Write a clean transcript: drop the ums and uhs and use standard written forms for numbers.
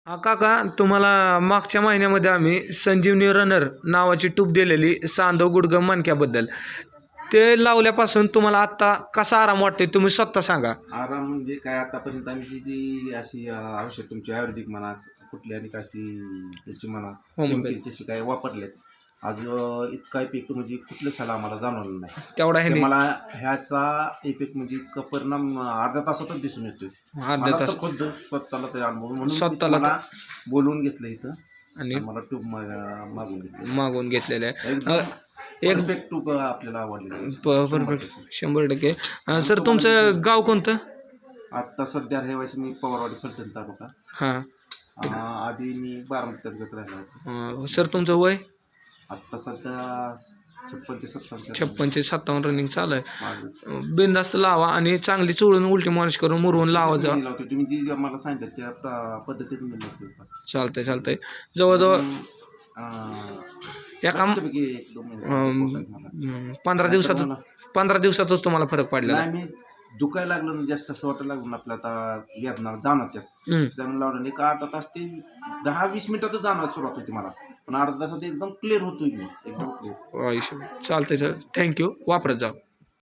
हा काका, तुम्हाला मागच्या महिन्यामध्ये आम्ही संजीवनी रनर नावाची टूप दिलेली सांधव गुडघं मणक्याबद्दल. ते लावल्यापासून तुम्हाला आत्ता कसा आराम वाटतोय तुम्ही स्वतः सांगा. आराम म्हणजे काय, आतापर्यंत आमची जी अशी औषध तुमची आयुर्वेदिक म्हणा, कुठली आणि कशी त्याची म्हणा, होमिओपॅथी केमिकलची काय वापरलेत, आज इतका इफेक्ट म्हणजे कुठलं झाला आम्हाला जाणवलं नाही. तेवढा ते ह्याने मला ह्याचा इफेक्ट म्हणजे इतका परिणाम अर्ध्या तासातच दिसून येतोय. अर्धा मला तास तर खुद्द स्वतःला ते अनुभव म्हणून मी स्वतःला तुम्हाला बोलवून घेतलं इथं आणि आणि मला ट्यूब मागून घेतली. मागून घेतलेले आहे. एकदम एक परफेक्ट ट्यूब आपल्याला आवडली. परफेक्ट 100%. सर तुमचं गाव कोणतं? आत्ता सध्या रहिवासी मी पवारवाडी फलटण तालुका. हां. आधी मी बारामती तालुक्यात राहिला होतो. सर तुमचं वय? आत्ता सध्या 56 ते 57 56 ते 57 रनिंग चालू आहे. माझं बिनधास्त लावा आणि चांगली चोळून उलटी मालिश करून मुरवून लावा जा. मी लावतो. तुम्ही जी मला सांगितलं त्या पद्धतीने मी लावतो. चालतंय. जवळजवळ एका एक 2 महिने 15 दिवसातच तुम्हाला फरक पडलेला. नाही, मी दुखायला लागलो ना, जास्त असं वाटायला लागलं ना आपलं आता वेदना जाणवत्यात. त्यामुळे लावलं एक अर्धा तास ते 10-20 मिनिटातच जाणवायला सुरुवात होती मला, पण अर्धा तासात एकदम क्लिअर होतोय मी, एकदम क्लिअर. चालतंय सर, थँक्यू. वापरत जा.